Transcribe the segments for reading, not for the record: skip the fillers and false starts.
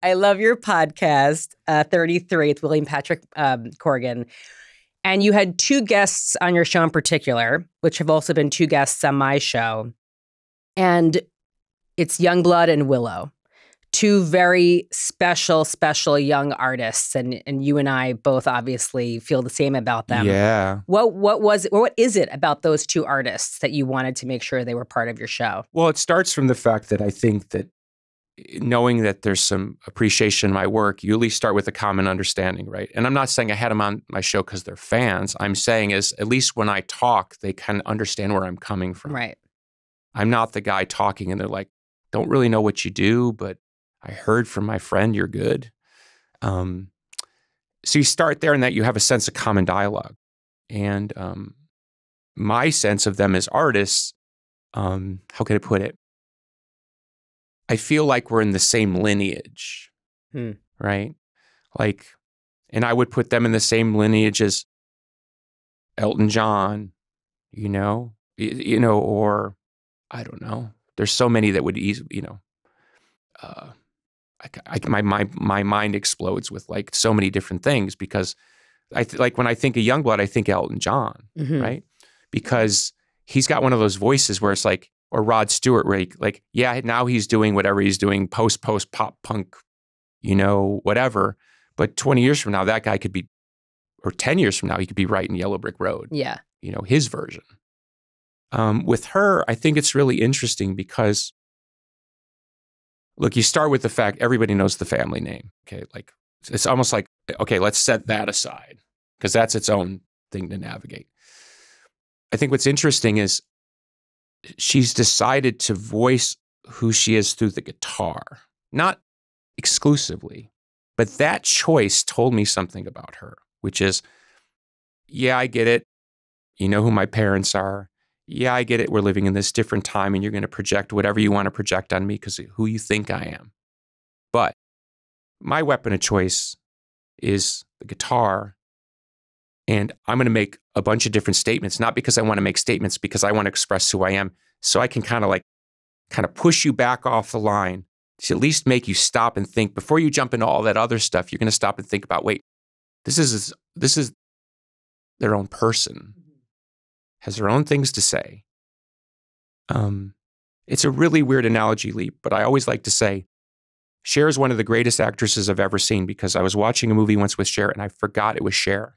I love your podcast, 33. It's William Patrick Corgan. And you had two guests on your show in particular, which have also been two guests on my show. And it's Youngblood and Willow. Two very special young artists. And you and I both obviously feel the same about them. Yeah. What is it about those two artists that you wanted to make sure they were part of your show? Well, it starts from the fact that I think that knowing that there's some appreciation in my work, you at least start with a common understanding, right? And I'm not saying I had them on my show because they're fans. I'm saying is at least when I talk, they kind of understand where I'm coming from. Right. I'm not the guy talking and they're like, don't really know what you do, but I heard from my friend you're good. So you start there and that you have a sense of common dialogue. And my sense of them as artists, how can I put it? I feel like we're in the same lineage, right? Like, and I would put them in the same lineage as Elton John, or I don't know. There's so many that would easily, my mind explodes with like so many different things because like when I think of Youngblood, I think Elton John, right? Because he's got one of those voices where it's like, or Rod Stewart, where now he's doing whatever he's doing, post pop punk, whatever. But 20 years from now, that guy could be, or 10 years from now, he could be writing Yellow Brick Road. Yeah. His version. With her, I think it's really interesting because, look, you start with the fact everybody knows the family name. Okay. Like, it's almost like, okay, let's set that aside because that's its own thing to navigate. I think what's interesting is, she's decided to voice who she is through the guitar, not exclusively, but that choice told me something about her, which is, yeah, I get it. You know who my parents are. Yeah, I get it. We're living in this different time and you're going to project whatever you want to project on me because of who you think I am. But my weapon of choice is the guitar. And I'm going to make a bunch of different statements, not because I want to make statements, because I want to express who I am. So I can kind of push you back off the line to at least make you stop and think before you jump into all that other stuff. You're going to stop and think about, wait, this is their own person, has their own things to say. It's a really weird analogy, Leap, but I always like to say, Cher is one of the greatest actresses I've ever seen because I was watching a movie once with Cher and I forgot it was Cher.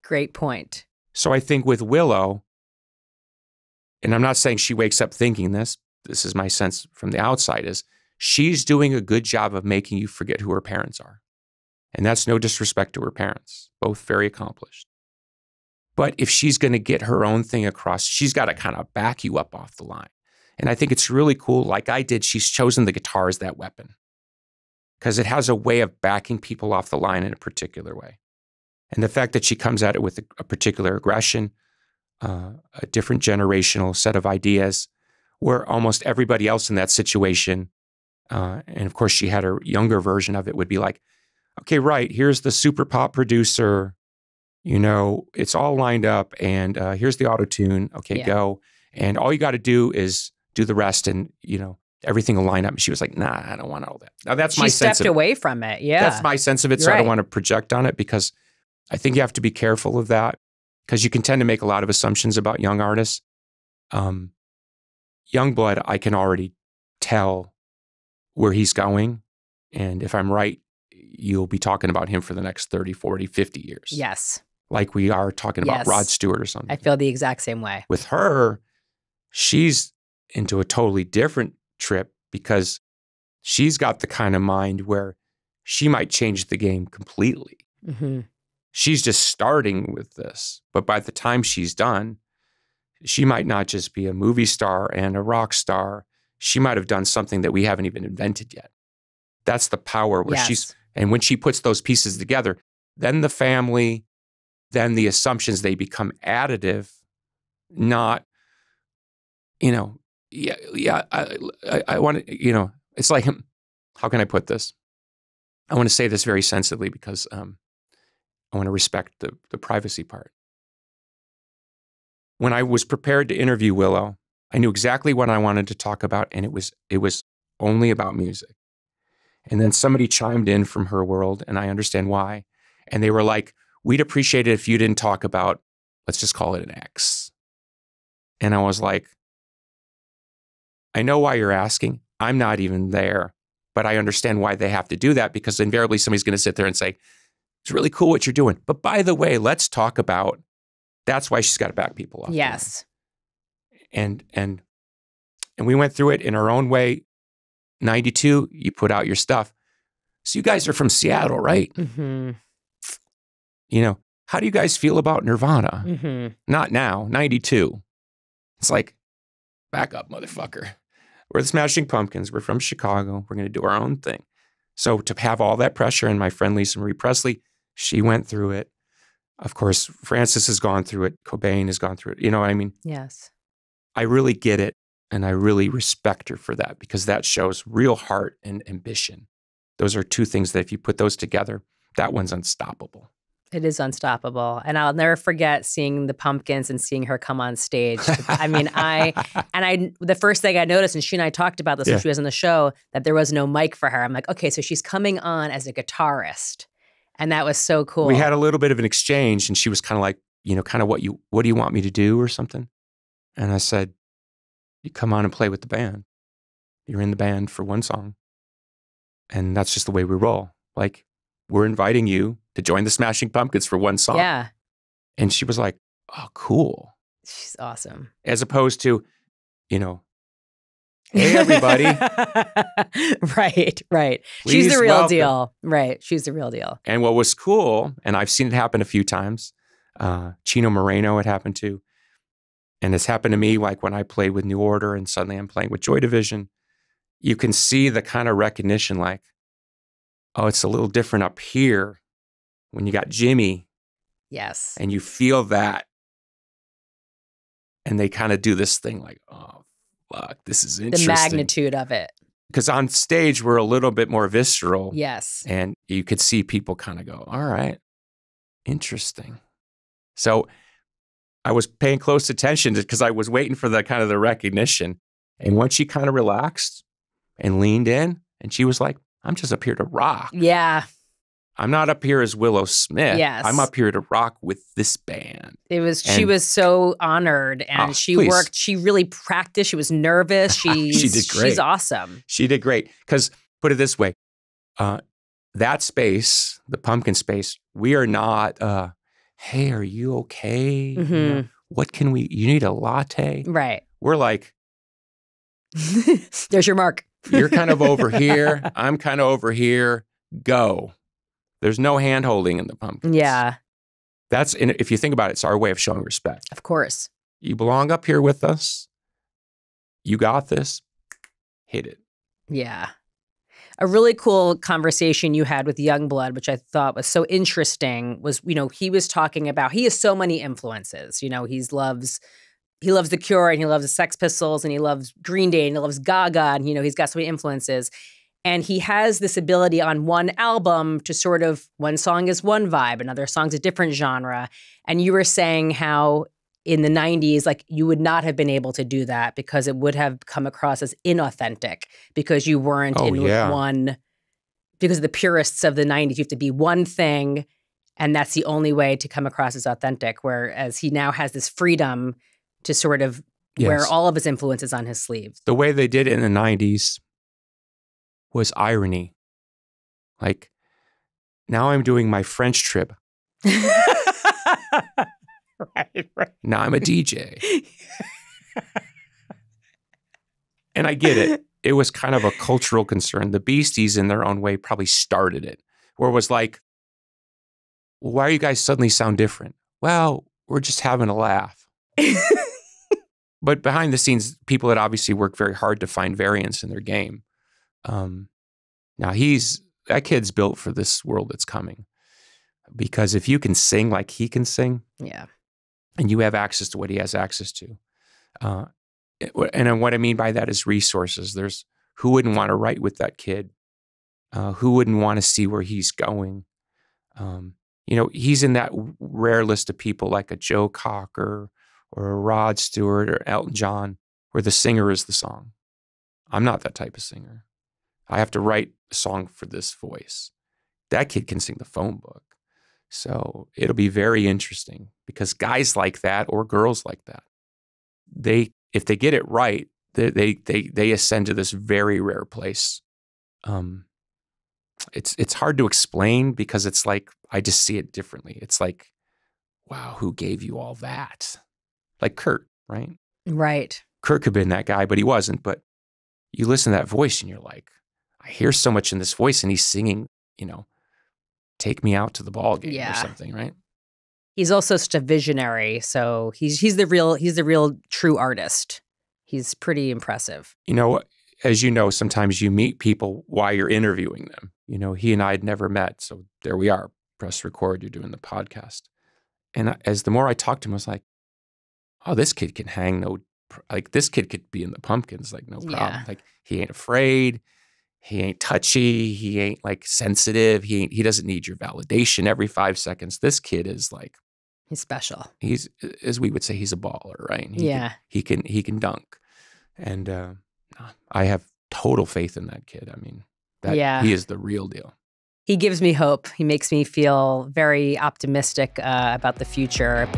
Great point. So I think with Willow, and I'm not saying she wakes up thinking this is my sense from the outside, is she's doing a good job of making you forget who her parents are. And that's no disrespect to her parents, both very accomplished. But if she's going to get her own thing across, she's got to kind of back you up off the line. And I think it's really cool, like I did, she's chosen the guitar as that weapon because it has a way of backing people off the line in a particular way. And the fact that she comes at it with a particular aggression, a different generational set of ideas, where almost everybody else in that situation, and of course she had her younger version of it, would be like, okay, right, here's the super pop producer, it's all lined up, and here's the auto-tune, okay, go. And all you got to do is do the rest, and, everything will line up. And she was like, nah, I don't want all that. Now that's my sense of it. She stepped away from it, yeah. That's my sense of it, so I don't want to project on it because I think you have to be careful of that because you can tend to make a lot of assumptions about young artists. Youngblood, I can already tell where he's going. And if I'm right, you'll be talking about him for the next 30, 40, 50 years. Yes. Like we are talking about Rod Stewart or something. I feel the exact same way. With her, she's into a totally different trip because she's got the kind of mind where she might change the game completely. Mm-hmm. She's just starting with this, but by the time she's done, she might not just be a movie star and a rock star. She might have done something that we haven't even invented yet. That's the power where and when she puts those pieces together, then the family, then the assumptions, they become additive, not, I want to, it's like, how can I put this? I want to say this very sensitively because, I want to respect the privacy part. When I was prepared to interview Willow, I knew exactly what I wanted to talk about, and it was only about music. And then somebody chimed in from her world, and I understand why. And they were like, we'd appreciate it if you didn't talk about, let's just call it an ex. And I was like, I know why you're asking. I'm not even there, but I understand why they have to do that, because invariably somebody's going to sit there and say, it's really cool what you're doing. But by the way, let's talk about, that's why she's got to back people up. Yes. And we went through it in our own way. 92, you put out your stuff. So you guys are from Seattle, right? Mm-hmm. You know, how do you guys feel about Nirvana? Mm-hmm. Not now, 92. It's like, back up, motherfucker. We're the Smashing Pumpkins. We're from Chicago. We're going to do our own thing. So to have all that pressure, and my friend Lisa Marie Presley, she went through it. Of course, Francis has gone through it. Cobain has gone through it. You know what I mean? Yes. I really get it. And I really respect her for that, because that shows real heart and ambition. Those are two things that if you put those together, that one's unstoppable. It is unstoppable. And I'll never forget seeing the Pumpkins and seeing her come on stage. I mean, the first thing I noticed, and she and I talked about this when she was on the show, that there was no mic for her. I'm like, okay, so she's coming on as a guitarist. And that was so cool. We had a little bit of an exchange, and she was kind of like, you know, kind of what do you want me to do or something? And I said, you come on and play with the band. You're in the band for one song. And that's just the way we roll. Like, we're inviting you to join the Smashing Pumpkins for one song. Yeah. And she was like, oh, cool. She's awesome. As opposed to, you know, hey, everybody. Right. Please She's the real welcome. deal. Right. She's the real deal. And what was cool, and I've seen it happen a few times, Chino Moreno it happened to, and it's happened to me, like when I played with New Order and suddenly I'm playing with Joy Division. You can see the kind of recognition, like, oh, it's a little different up here when you got Jimmy. Yes. And you feel that. And they kind of do this thing like, oh, fuck, this is interesting. The magnitude of it. Because on stage, we're a little bit more visceral. Yes. And you could see people kind of go, all right, interesting. So I was paying close attention because I was waiting for the kind of the recognition. And once she kind of relaxed and leaned in, and she was like, I'm just up here to rock. Yeah. I'm not up here as Willow Smith. Yes. I'm up here to rock with this band. She was so honored, and she worked, she really practiced. She was nervous. She did great. She's awesome. She did great. Because put it this way, that space, the Pumpkin space, we are not, hey, are you okay? Mm-hmm. You know, what can you need a latte? Right. We're like, there's your mark. You're kind of over here. I'm kind of over here. Go. There's no hand holding in the Pumpkins. Yeah. If you think about it, it's our way of showing respect. Of course. You belong up here with us. You got this. Hit it. Yeah. A really cool conversation you had with YUNGBLUD, which I thought was so interesting, was, you know, he was talking about, he has so many influences. You know, he loves The Cure, and he loves the Sex Pistols, and he loves Green Day, and he loves Gaga, and, you know, he's got so many influences. And he has this ability on one album to sort of, one song is one vibe, another song's a different genre. And you were saying how in the 90s, like, you would not have been able to do that because it would have come across as inauthentic because you weren't one, because of the purists of the 90s, you have to be one thing, and that's the only way to come across as authentic, whereas he now has this freedom to sort of wear all of his influences on his sleeves. The way they did it in the 90s was irony. Like, now I'm doing my French trip. Right. Now I'm a DJ. And I get it. It was kind of a cultural concern. The Beasties, in their own way, probably started it, where it was like, well, why are you guys suddenly sound different? Well, we're just having a laugh. But behind the scenes, people had obviously worked very hard to find variance in their game. Now that kid's built for this world that's coming, because if you can sing like he can sing, and you have access to what he has access to, and what I mean by that is resources. There's who wouldn't want to write with that kid, who wouldn't want to see where he's going. You know, he's in that rare list of people like a Joe Cocker or a Rod Stewart or Elton John, where the singer is the song. I'm not that type of singer. I have to write a song for this voice. That kid can sing the phone book. So it'll be very interesting because guys like that or girls like that, if they get it right, they ascend to this very rare place. It's hard to explain because it's like I just see it differently. It's like, wow, who gave you all that? Like Kurt, right? Right. Kurt could have been that guy, but he wasn't. But you listen to that voice and you're like, I hear so much in this voice, and he's singing, take me out to the ball game or something, right? He's also such a visionary. So he's the real true artist. He's pretty impressive. As you know, sometimes you meet people while you're interviewing them. He and I had never met. So there we are, press record, you're doing the podcast. And as the more I talked to him, I was like, oh, this kid can hang this kid could be in the Pumpkins, like no problem. Yeah. Like he ain't afraid. He ain't touchy. He ain't like sensitive. He doesn't need your validation every 5 seconds. This kid is like, he's special. He's, as we would say, he's a baller, right? He can dunk. And I have total faith in that kid. I mean, he is the real deal. He gives me hope. He makes me feel very optimistic about the future.